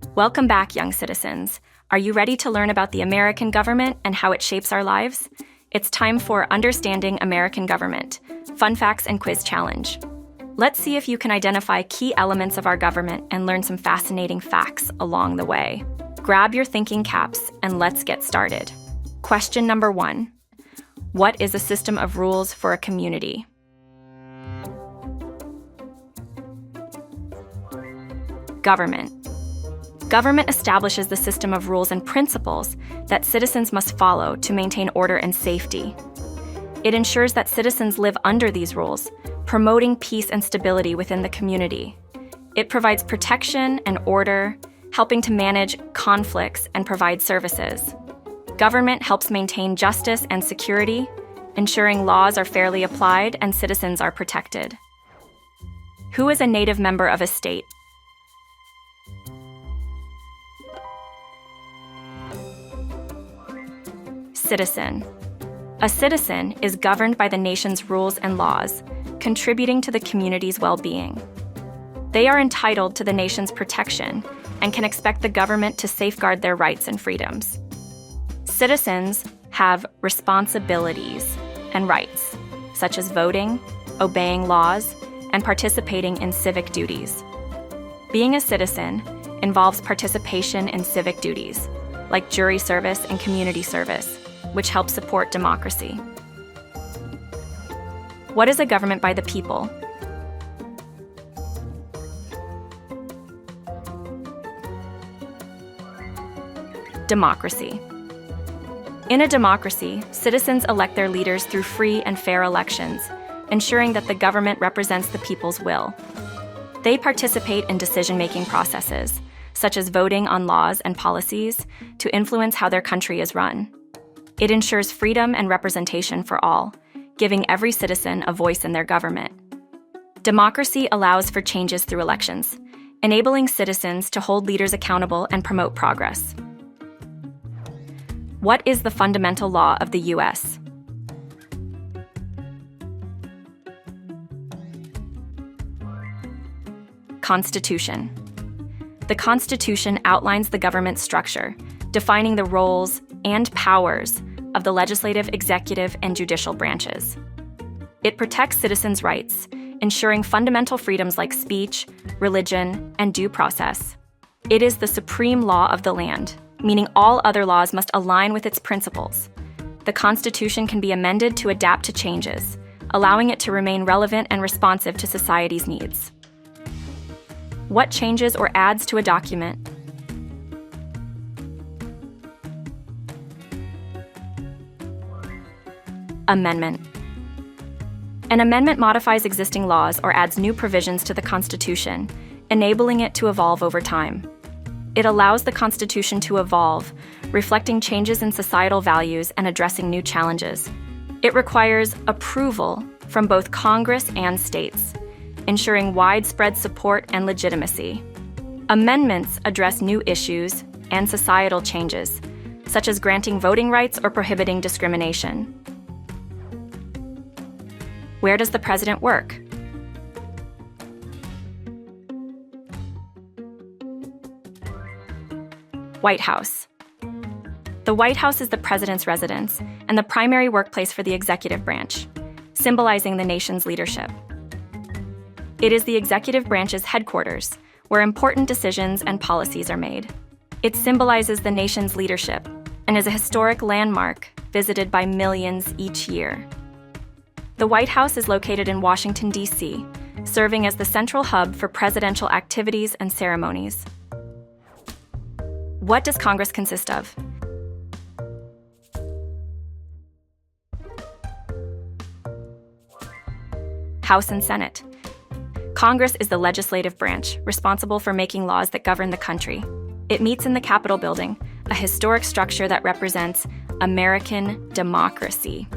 Welcome back, young citizens. Are you ready to learn about the American government and how it shapes our lives? It's time for Understanding American Government, Fun Facts and Quiz Challenge. Let's see if you can identify key elements of our government and learn some fascinating facts along the way. Grab your thinking caps and let's get started. Question number 1. What is a system of rules for a community? Government. Government establishes the system of rules and principles that citizens must follow to maintain order and safety. It ensures that citizens live under these rules, promoting peace and stability within the community. It provides protection and order, helping to manage conflicts and provide services. Government helps maintain justice and security, ensuring laws are fairly applied and citizens are protected. Who is a native member of a state? Citizen. A citizen is governed by the nation's rules and laws, contributing to the community's well-being. They are entitled to the nation's protection and can expect the government to safeguard their rights and freedoms. Citizens have responsibilities and rights, such as voting, obeying laws, and participating in civic duties. Being a citizen involves participation in civic duties, like jury service and community service, which help support democracy. What is a government by the people? Democracy. In a democracy, citizens elect their leaders through free and fair elections, ensuring that the government represents the people's will. They participate in decision-making processes, such as voting on laws and policies, to influence how their country is run. It ensures freedom and representation for all, giving every citizen a voice in their government. Democracy allows for changes through elections, enabling citizens to hold leaders accountable and promote progress. What is the fundamental law of the U.S.? Constitution. The Constitution outlines the government's structure, defining the roles and powers of the legislative, executive, and judicial branches. It protects citizens' rights, ensuring fundamental freedoms like speech, religion, and due process. It is the supreme law of the land, meaning all other laws must align with its principles. The Constitution can be amended to adapt to changes, allowing it to remain relevant and responsive to society's needs. What changes or adds to a document? Amendment. An amendment modifies existing laws or adds new provisions to the Constitution, enabling it to evolve over time. It allows the Constitution to evolve, reflecting changes in societal values and addressing new challenges. It requires approval from both Congress and states, ensuring widespread support and legitimacy. Amendments address new issues and societal changes, such as granting voting rights or prohibiting discrimination. Where does the president work? White House. The White House is the president's residence and the primary workplace for the executive branch, symbolizing the nation's leadership. It is the executive branch's headquarters, where important decisions and policies are made. It symbolizes the nation's leadership and is a historic landmark visited by millions each year. The White House is located in Washington, D.C., serving as the central hub for presidential activities and ceremonies. What does Congress consist of? House and Senate. Congress is the legislative branch, responsible for making laws that govern the country. It meets in the Capitol building, a historic structure that represents American democracy.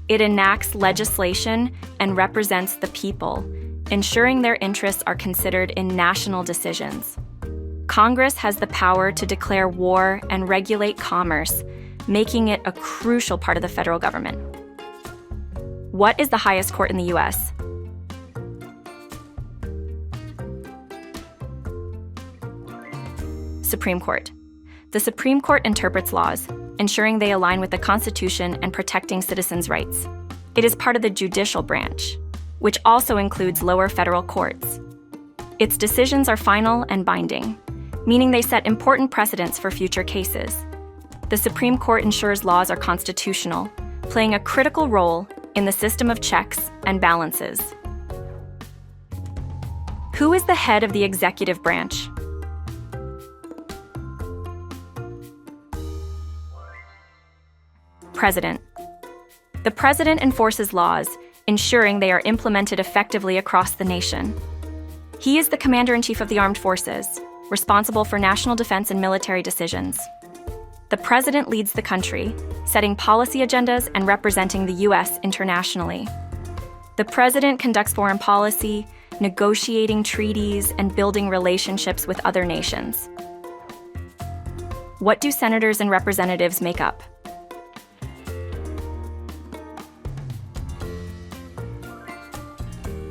It enacts legislation and represents the people, ensuring their interests are considered in national decisions. Congress has the power to declare war and regulate commerce, making it a crucial part of the federal government. What is the highest court in the U.S.? Supreme Court. The Supreme Court interprets laws, ensuring they align with the Constitution and protecting citizens' rights. It is part of the judicial branch, which also includes lower federal courts. Its decisions are final and binding, meaning they set important precedents for future cases. The Supreme Court ensures laws are constitutional, playing a critical role in the system of checks and balances. Who is the head of the executive branch? President. The president enforces laws, ensuring they are implemented effectively across the nation. He is the commander-in-chief of the armed forces, responsible for national defense and military decisions. The president leads the country, setting policy agendas and representing the U.S. internationally. The president conducts foreign policy, negotiating treaties, and building relationships with other nations. What do senators and representatives make up?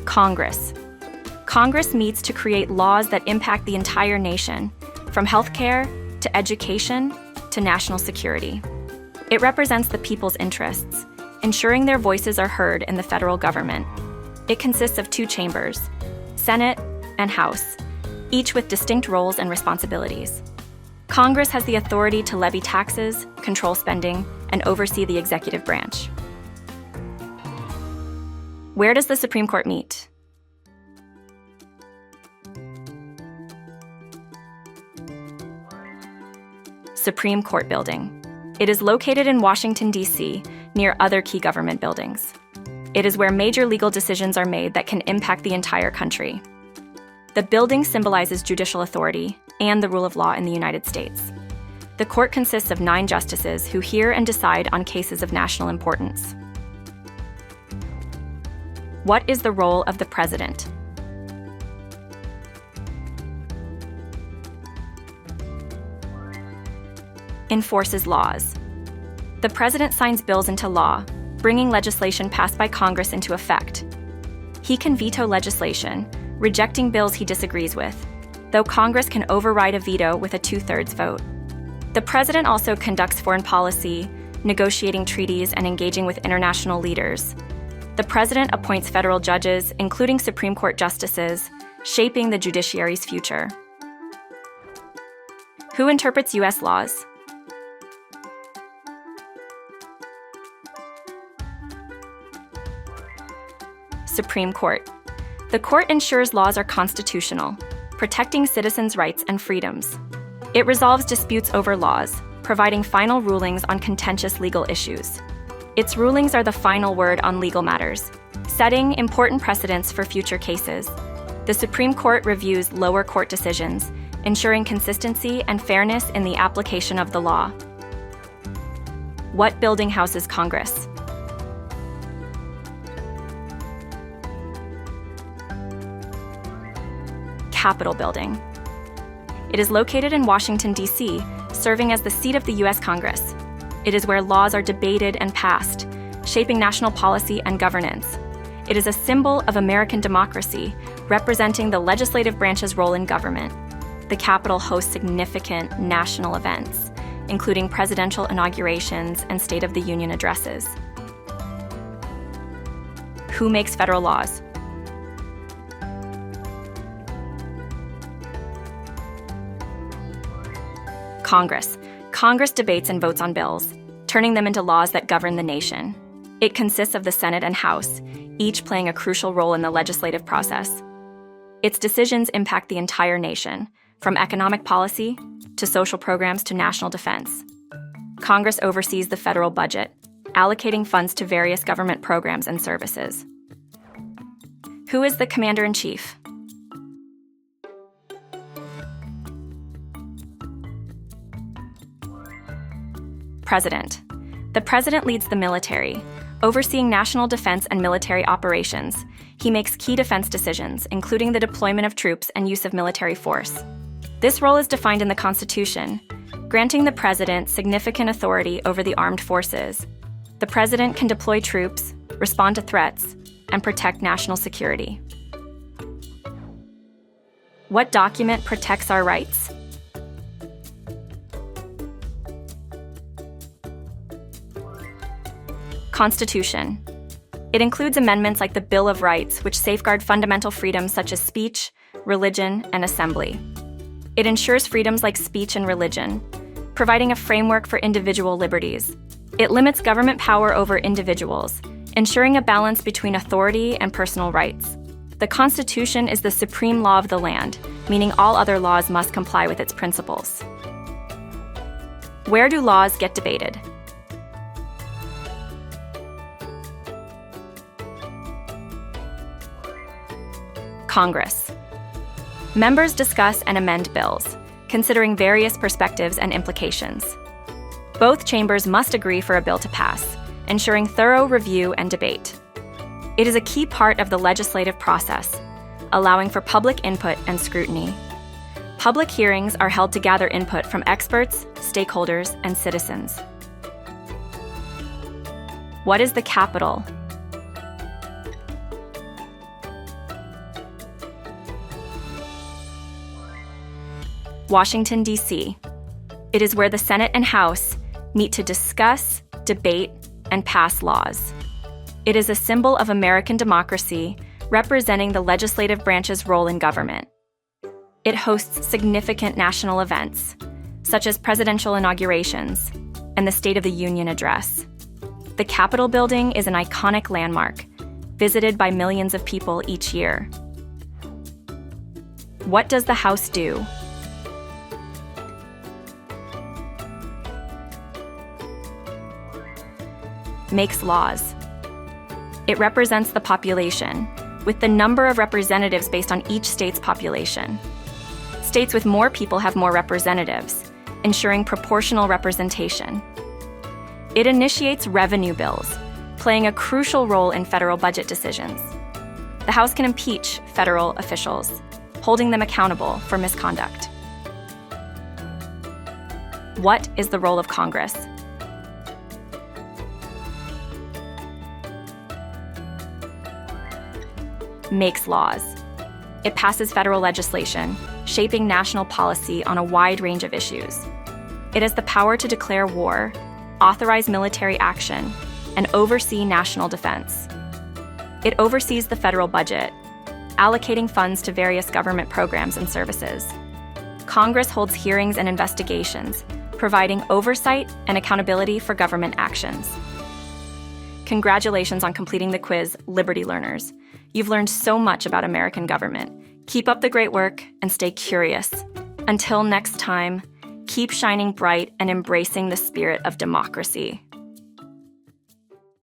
Congress. Congress meets to create laws that impact the entire nation, from healthcare to education to national security. It represents the people's interests, ensuring their voices are heard in the federal government. It consists of two chambers, Senate and House, each with distinct roles and responsibilities. Congress has the authority to levy taxes, control spending, and oversee the executive branch. Where does the Supreme Court meet? Supreme Court Building. It is located in Washington, D.C., near other key government buildings. It is where major legal decisions are made that can impact the entire country. The building symbolizes judicial authority and the rule of law in the United States. The court consists of 9 justices who hear and decide on cases of national importance. What is the role of the president? Enforces laws. The president signs bills into law, bringing legislation passed by Congress into effect. He can veto legislation, rejecting bills he disagrees with, though Congress can override a veto with a 2/3 vote. The president also conducts foreign policy, negotiating treaties, and engaging with international leaders. The president appoints federal judges, including Supreme Court justices, shaping the judiciary's future. Who interprets U.S. laws? Supreme Court. The court ensures laws are constitutional, protecting citizens' rights and freedoms. It resolves disputes over laws, providing final rulings on contentious legal issues. Its rulings are the final word on legal matters, setting important precedents for future cases. The Supreme Court reviews lower court decisions, ensuring consistency and fairness in the application of the law. What building houses Congress? Capitol Building. It is located in Washington, D.C., serving as the seat of the U.S. Congress. It is where laws are debated and passed, shaping national policy and governance. It is a symbol of American democracy, representing the legislative branch's role in government. The Capitol hosts significant national events, including presidential inaugurations and State of the Union addresses. Who makes federal laws? Congress. Congress debates and votes on bills, turning them into laws that govern the nation. It consists of the Senate and House, each playing a crucial role in the legislative process. Its decisions impact the entire nation, from economic policy to social programs to national defense. Congress oversees the federal budget, allocating funds to various government programs and services. Who is the commander-in-chief? President. The president leads the military, overseeing national defense and military operations. He makes key defense decisions, including the deployment of troops and use of military force. This role is defined in the Constitution, granting the president significant authority over the armed forces. The president can deploy troops, respond to threats, and protect national security. What document protects our rights? Constitution. It includes amendments like the Bill of Rights, which safeguard fundamental freedoms such as speech, religion, and assembly. It ensures freedoms like speech and religion, providing a framework for individual liberties. It limits government power over individuals, ensuring a balance between authority and personal rights. The Constitution is the supreme law of the land, meaning all other laws must comply with its principles. Where do laws get debated? Congress. Members discuss and amend bills, considering various perspectives and implications. Both chambers must agree for a bill to pass, ensuring thorough review and debate. It is a key part of the legislative process, allowing for public input and scrutiny. Public hearings are held to gather input from experts, stakeholders, and citizens. What is the Capitol? Washington, D.C. It is where the Senate and House meet to discuss, debate, and pass laws. It is a symbol of American democracy, representing the legislative branch's role in government. It hosts significant national events, such as presidential inaugurations and the State of the Union address. The Capitol building is an iconic landmark, visited by millions of people each year. What does the House do? Makes laws. It represents the population, with the number of representatives based on each state's population. States with more people have more representatives, ensuring proportional representation. It initiates revenue bills, playing a crucial role in federal budget decisions. The House can impeach federal officials, holding them accountable for misconduct. What is the role of Congress? Makes laws. It passes federal legislation, shaping national policy on a wide range of issues. It has the power to declare war, authorize military action, and oversee national defense. It oversees the federal budget, allocating funds to various government programs and services. Congress holds hearings and investigations, providing oversight and accountability for government actions. Congratulations on completing the quiz, Liberty Learners. You've learned so much about American government. Keep up the great work and stay curious. Until next time, keep shining bright and embracing the spirit of democracy.